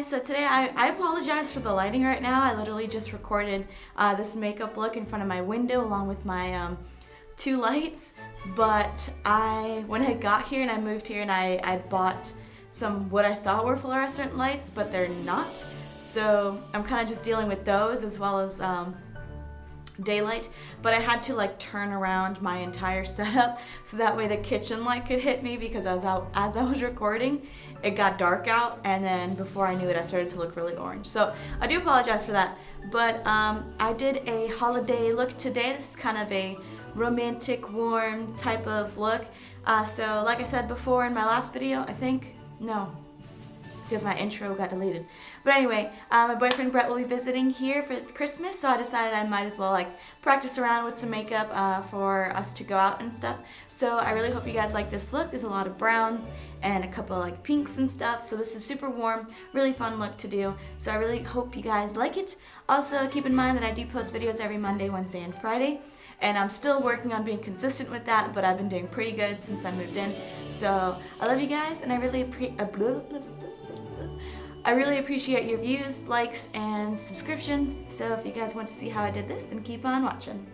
guys, so today I apologize for the lighting right now. I literally just recorded this makeup look in front of my window along with my two lights, but when I got here and I moved here and I bought some what I thought were fluorescent lights, but they're not. So I'm kind of just dealing with those as well as daylight, but I had to like turn around my entire setup so that way the kitchen light could hit me, because as I was recording it got dark out, and then before I knew it I started to look really orange. So I do apologize for that, but I did a holiday look today. This is kind of a romantic, warm type of look. So like I said before in my last video, because my intro got deleted. But anyway, my boyfriend Brett will be visiting here for Christmas, so I decided I might as well like practice around with some makeup for us to go out and stuff. So I really hope you guys like this look. There's a lot of browns and a couple of like pinks and stuff. So this is super warm, really fun look to do. So I really hope you guys like it. Also keep in mind that I do post videos every Monday, Wednesday, and Friday. And I'm still working on being consistent with that, but I've been doing pretty good since I moved in. So I love you guys, and I really appreciate your views, likes, and subscriptions. So if you guys want to see how I did this, then keep on watching.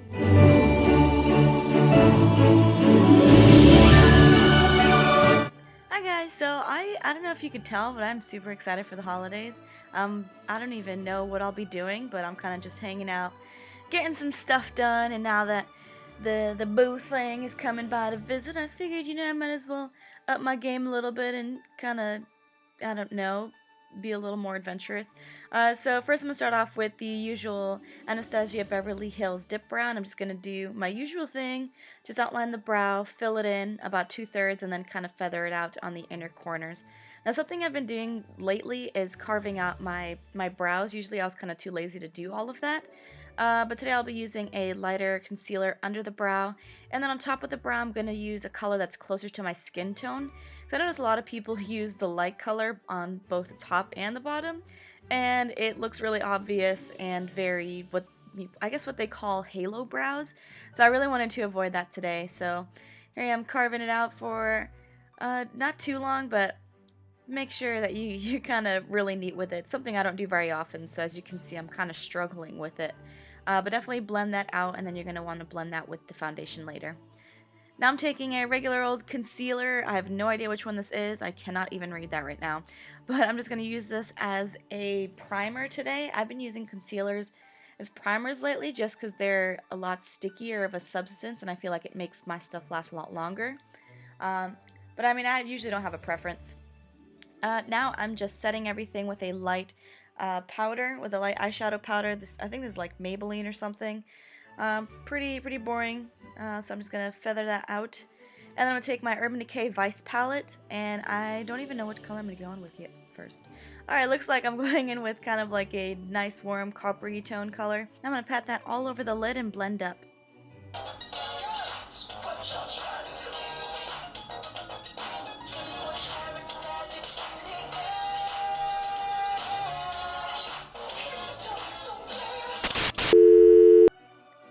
Hi guys, so I don't know if you could tell, but I'm super excited for the holidays. I don't even know what I'll be doing, but I'm kind of just hanging out, getting some stuff done, and now that the boo thing is coming by to visit, I figured, I might as well up my game a little bit and kind of, I don't know, be a little more adventurous. So first I'm going to start off with the usual Anastasia Beverly Hills dip brow. I'm just going to do my usual thing, just outline the brow, fill it in about 2/3, and then kind of feather it out on the inner corners. Now something I've been doing lately is carving out my brows. Usually I was kind of too lazy to do all of that. But today I'll be using a lighter concealer under the brow, and then on top of the brow I'm going to use a color that's closer to my skin tone. Because I notice a lot of people use the light color on both the top and the bottom, and it looks really obvious and very, what they call halo brows. So I really wanted to avoid that today. So here I am carving it out for not too long, but make sure that you're kind of really neat with it. Something I don't do very often, so as you can see I'm kind of struggling with it. But definitely blend that out, and then you're going to want to blend that with the foundation later. Now I'm taking a regular old concealer. I have no idea which one this is. I cannot even read that right now. But I'm just going to use this as a primer today. I've been using concealers as primers lately just because they're a lot stickier of a substance, and I feel like it makes my stuff last a lot longer. But I mean, I usually don't have a preference. Now I'm just setting everything with a light powder, with a light eyeshadow powder. I think this is like Maybelline or something. Pretty boring. So I'm just gonna feather that out, and then I'm gonna take my Urban Decay Vice palette, and I don't even know what color I'm gonna go in with yet first. Alright, looks like I'm going in with kind of like a nice warm coppery tone color. I'm gonna pat that all over the lid and blend up.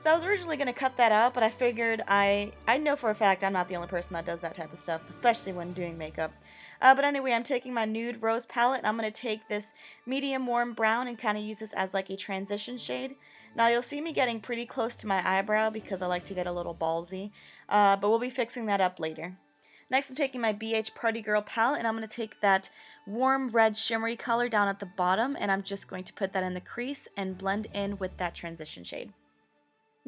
So I was originally going to cut that out, but I figured I know for a fact I'm not the only person that does that type of stuff, especially when doing makeup. But anyway, I'm taking my Nude Rose palette, and I'm going to take this medium warm brown and kind of use this as like a transition shade. Now you'll see me getting pretty close to my eyebrow because I like to get a little ballsy, but we'll be fixing that up later. Next I'm taking my BH Party Girl palette, and I'm going to take that warm red shimmery color down at the bottom, and I'm just going to put that in the crease and blend in with that transition shade.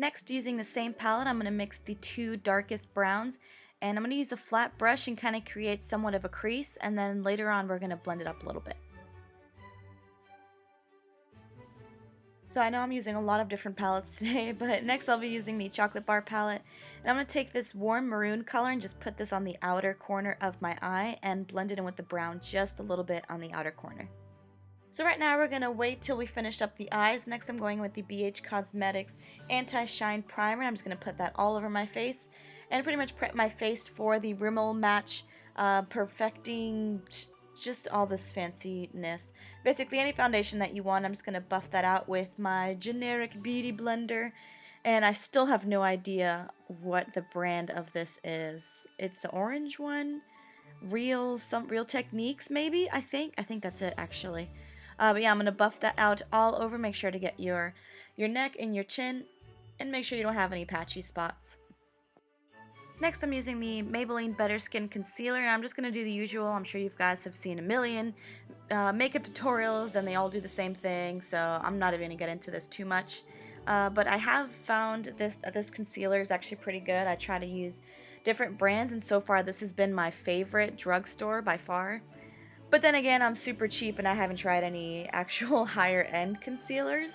Next, using the same palette, I'm going to mix the two darkest browns, and I'm going to use a flat brush and kind of create somewhat of a crease, and then later on we're going to blend it up a little bit. So I know I'm using a lot of different palettes today, but next I'll be using the Chocolate Bar palette, and I'm going to take this warm maroon color and just put this on the outer corner of my eye and blend it in with the brown just a little bit on the outer corner. So right now we're going to wait till we finish up the eyes. Next I'm going with the BH Cosmetics Anti-Shine Primer. I'm just going to put that all over my face and pretty much prep my face for the Rimmel Match Perfecting just all this fanciness. Basically any foundation that you want, I'm just going to buff that out with my generic beauty blender. And I still have no idea what the brand of this is. It's the orange one. Real Techniques maybe, I think that's it actually. But yeah, I'm going to buff that out all over. Make sure to get your neck and your chin, and make sure you don't have any patchy spots. Next, I'm using the Maybelline Better Skin Concealer, and I'm just going to do the usual. I'm sure you guys have seen a million makeup tutorials, and they all do the same thing, so I'm not even going to get into this too much. But I have found this concealer is actually pretty good. I try to use different brands, and so far this has been my favorite drugstore by far. But then again, I'm super cheap, and I haven't tried any actual higher-end concealers.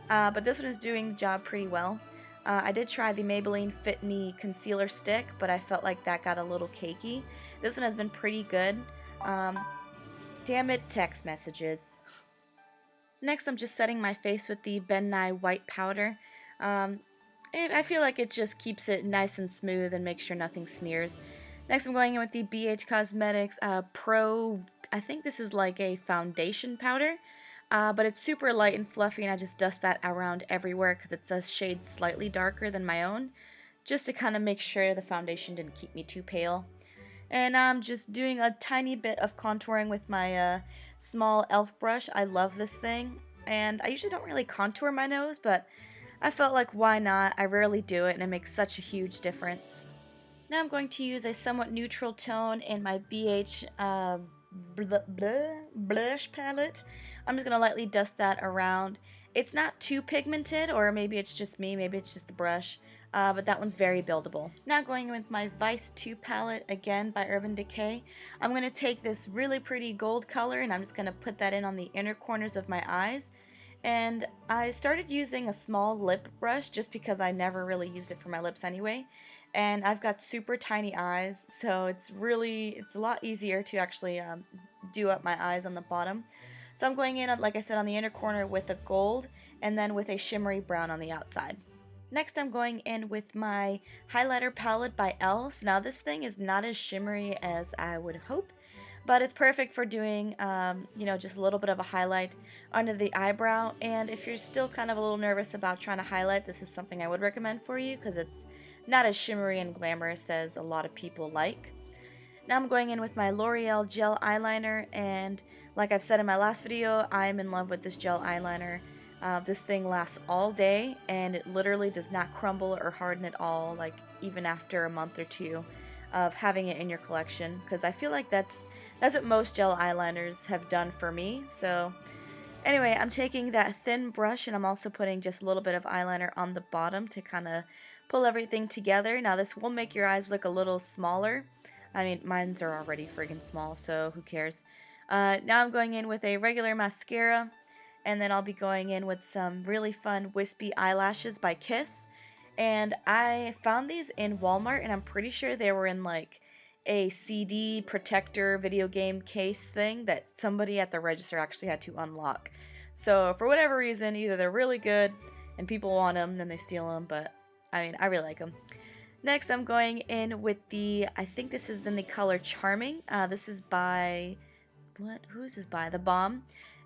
But this one is doing the job pretty well. I did try the Maybelline Fit Me Concealer Stick, but I felt like that got a little cakey. This one has been pretty good. Damn it, text messages. Next, I'm just setting my face with the Ben Nye White Powder. I feel like it just keeps it nice and smooth and makes sure nothing smears. Next, I'm going in with the BH Cosmetics Pro, I think this is like a foundation powder. But it's super light and fluffy, and I just dust that around everywhere because it's a shade slightly darker than my own, just to kind of make sure the foundation didn't keep me too pale. And I'm just doing a tiny bit of contouring with my small e.l.f. brush. I love this thing, and I usually don't really contour my nose, but I felt like why not? I rarely do it, and it makes such a huge difference. Now I'm going to use a somewhat neutral tone in my BH blush palette. I'm just going to lightly dust that around. It's not too pigmented, or maybe it's just me, maybe it's just the brush, but that one's very buildable. Now going with my Vice 2 palette, again by Urban Decay. I'm going to take this really pretty gold color, and I'm just going to put that in on the inner corners of my eyes. And I started using a small lip brush just because I never really used it for my lips anyway. And I've got super tiny eyes, so it's a lot easier to actually do up my eyes on the bottom. So I'm going in, like I said, on the inner corner with a gold, and then with a shimmery brown on the outside. Next, I'm going in with my highlighter palette by e.l.f. Now this thing is not as shimmery as I would hope, but it's perfect for doing, just a little bit of a highlight under the eyebrow. And if you're still kind of a little nervous about trying to highlight, this is something I would recommend for you because it's not as shimmery and glamorous as a lot of people like. Now I'm going in with my L'Oreal gel eyeliner, and like I've said in my last video, I'm in love with this gel eyeliner. This thing lasts all day, and it literally does not crumble or harden at all, like even after a month or two of having it in your collection, because I feel like that's what most gel eyeliners have done for me. So anyway, I'm taking that thin brush, and I'm also putting just a little bit of eyeliner on the bottom to kind of pull everything together. Now this will make your eyes look a little smaller. I mean, mine's are already friggin' small, so who cares? Now I'm going in with a regular mascara, and then I'll be going in with some really fun wispy eyelashes by Kiss. And I found these in Walmart, and I'm pretty sure they were in like a CD protector video game case thing that somebody at the register actually had to unlock. So for whatever reason, either they're really good and people want them, then they steal them, but I mean, I really like them. Next, I'm going in with I think this is in the color Charming. This is by, who is this by? The Balm.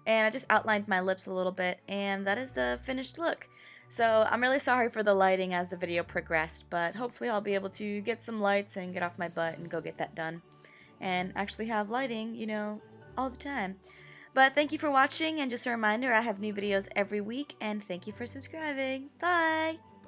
And I just outlined my lips a little bit, and that is the finished look. So I'm really sorry for the lighting as the video progressed, but hopefully I'll be able to get some lights and get off my butt and go get that done. And actually have lighting, all the time. But thank you for watching, and just a reminder, I have new videos every week, and thank you for subscribing. Bye!